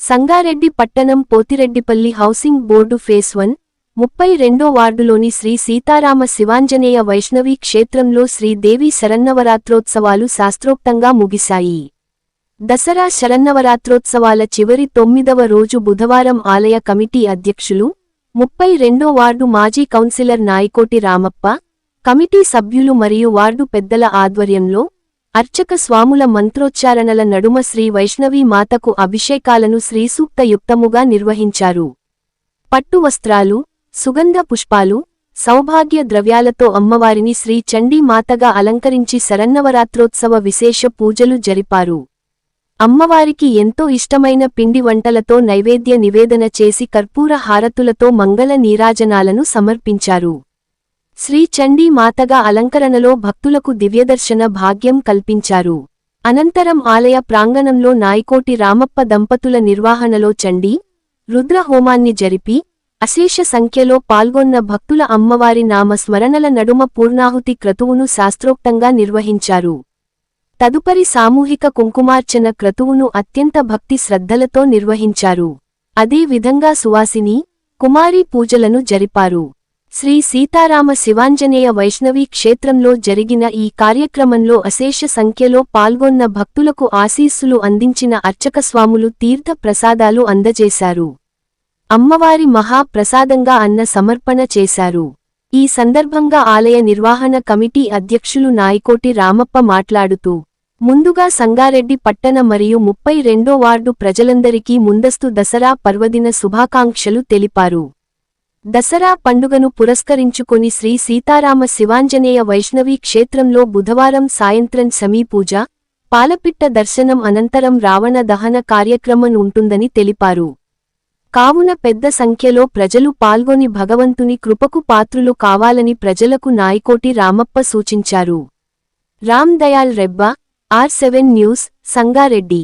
సంగారెడ్డి పట్టణం Pothireddypalli housing board phase 1, 32 వార్డులోని శ్రీ సీతారామ శివాంజనేయ వైష్ణవీ క్షేత్రంలో శ్రీదేవి శరన్నవరాత్రోత్సవాలు శాస్త్రోక్తంగా ముగిశాయి. దసరా శరన్నవరాత్రోత్సవాల చివరి 9వ రోజు బుధవారం ఆలయ కమిటీ అధ్యక్షులు, 32 వార్డు మాజీ కౌన్సిలర్ నాయకోటి రామప్ప, కమిటీ సభ్యులు మరియు వార్డు పెద్దల ఆధ్వర్యంలో అర్చక స్వాముల మంత్రోచ్చారణల నడుమ శ్రీ వైష్ణవీ మాతకు అభిషేకాలను శ్రీసూక్త యుక్తముగా నిర్వహించారు. పట్టు వస్త్రాలు, సుగంధ పుష్పాలు, సౌభాగ్య ద్రవ్యాలతో అమ్మవారిని శ్రీ చండీ మాతగా అలంకరించి శరన్నవరాత్రోత్సవ విశేష పూజలు జరిపారు. అమ్మవారికి ఎంతో ఇష్టమైన పిండి వంటలతో నైవేద్య నివేదన చేసి కర్పూర హారతులతో మంగళ నీరాజనాలను సమర్పించారు. శ్రీ చండీ మాతగా అలంకరణలో భక్తులకు దివ్యదర్శన భాగ్యం కల్పించారు. అనంతరం ఆలయ ప్రాంగణంలో నాయకోటి రామప్ప దంపతుల నిర్వహణలో చండీ, రుద్ర హోమాన్ని జరిపి అశేష సంఖ్యలో పాల్గొన్న భక్తుల అమ్మవారి నామ స్మరణల నడుమ పూర్ణాహుతి క్రతువును శాస్త్రోక్తంగా నిర్వహించారు. తదుపరి సామూహిక కుంకుమార్చన క్రతువును అత్యంత భక్తి శ్రద్ధలతో నిర్వహించారు. అదే విధంగా సువాసిని, కుమారీ పూజలను జరిపారు. శ్రీ సీతారామ శివాంజనేయ వైష్ణవీ క్షేత్రంలో జరిగిన ఈ కార్యక్రమంలో అశేష సంఖ్యలో పాల్గొన్న భక్తులకు ఆశీస్సులు అందించిన అర్చకస్వాములు తీర్థ ప్రసాదాలు అందజేశారు. అమ్మవారి మహా ప్రసాదంగా అన్న సమర్పణ చేశారు. ఈ సందర్భంగా ఆలయ నిర్వహణ కమిటీ అధ్యక్షులు నాయకోటి రామప్ప మాట్లాడుతూ, ముందుగా సంగారెడ్డి పట్టణ మరియు 32 వార్డు ప్రజలందరికీ ముందస్తు దసరా పర్వదిన శుభాకాంక్షలు తెలిపారు. దసరా పండుగను పురస్కరించుకొని శ్రీ సీతారామ శివాంజనేయ వైష్ణవీ క్షేత్రంలో బుధవారం సాయంత్రం సమీపూజ, పాలపిట్ట దర్శనం అనంతరం రావణ దహన కార్యక్రమం ఉంటుందని తెలిపారు. కావున పెద్ద సంఖ్యలో ప్రజలు పాల్గొని భగవంతుని కృపకు పాత్రులు కావాలని ప్రజలకు నాయకోటి రామప్ప సూచించారు. Ram Dayal Rebba, R7 news, Sangareddy.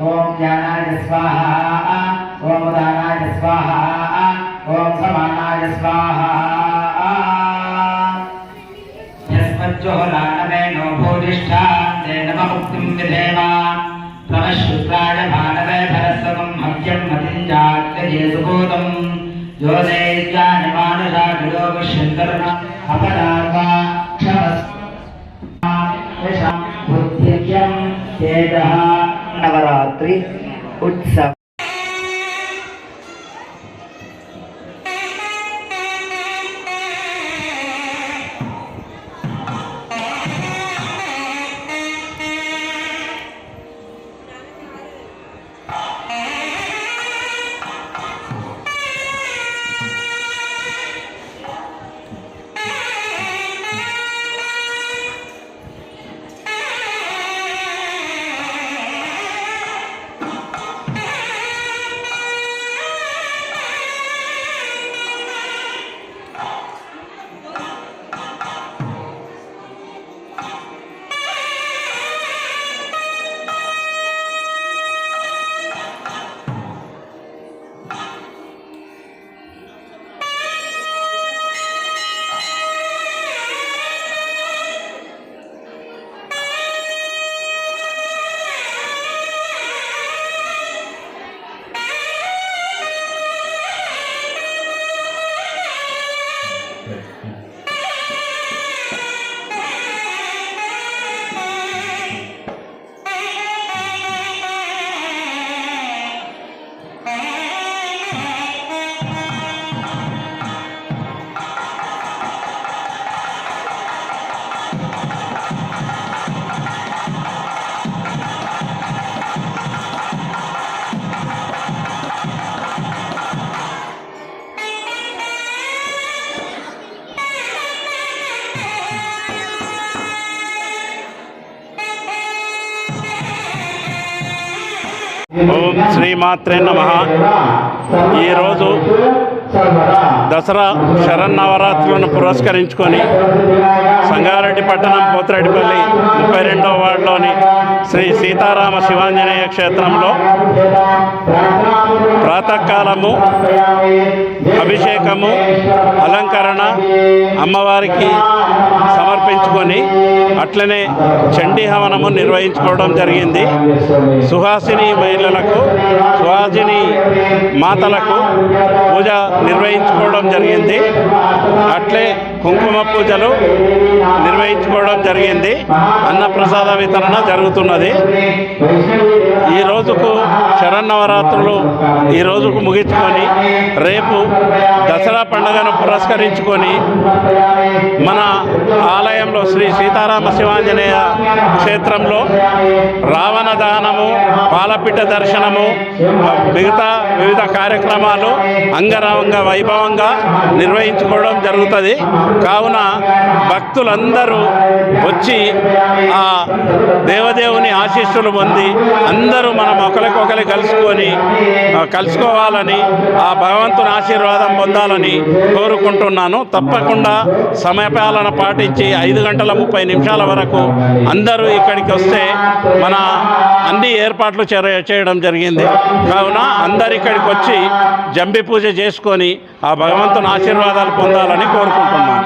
ओम ज्ञानाय स्वाहा, ओम उदानाय स्वाहा, ओम समानाय स्वाहा। यस्मज्जोलानवेनो भूतिष्ठान्ते नमः मुक्तिं विधेम। प्रणश्रुत्राय भानवे भरस्वं हव्यं मतिञ्जात्यये सुभूतं। योदैत्यानिमानुषाढयोगुष्यन्तर्न अपरार्वा क्षमस्व बुद्धिज्ञं तेजः नवरात्रि उत्सव। ఓం శ్రీమాత్రే నమః. ఈరోజు దసరా శరన్నవరాత్రులను పురస్కరించుకొని సంగారెడ్డి పట్టణం పోతిరెడ్డిపల్లి 32వ వార్డులోని శ్రీ సీతారామ శివాంజనేయ క్షేత్రంలో ప్రాతకాలము అభిషేకము అలంకరణ అమ్మవారికి సమర్పించుకొని అట్లనే చండీ హవనము నిర్వహించుకోవడం జరిగింది. సుహాసిని మహిళలకు సుహాసిని మాతలకు పూజ నిర్వహించుకోవడం జరిగింది. అట్లే కుంకుమ పూజలు నిర్వహించుకోవడం జరిగింది. అన్నప్రసాద వితరణ జరుగుతున్నది. ఈ రోజుకు శరన్నవరాత్రులు ఈ రోజుకు ముగించుకొని రేపు దసరా పండుగను పురస్కరించుకొని మన ఆలయంలో శ్రీ సీతారామ శివాంజనేయ క్షేత్రంలో రావణ దహనము, పాలపిట్ట దర్శనము, మిగతా వివిధ కార్యక్రమాలు అంగరంగ వైభవంగా నిర్వహించుకోవడం జరుగుతుంది. కావున భక్తులందరూ వచ్చి ఆ దేవదేవుని ఆశీస్సులు పొంది అందరూ మనం ఒకరికొకరు కలుసుకోవాలని, ఆ భగవంతుని ఆశీర్వాదం పొందాలని కోరుకుంటున్నాను. తప్పకుండా సమయపాలన పాటించి 5 గంటల 30 నిమిషాల వరకు అందరూ ఇక్కడికి వస్తే మన అన్ని ఏర్పాట్లు చేయడం జరిగింది. కావున అందరు ఇక్కడికి వచ్చి జంబి పూజ చేసుకొని ఆ భగవంతుని ఆశీర్వాదాలు పొందాలని కోరుకుంటున్నాను.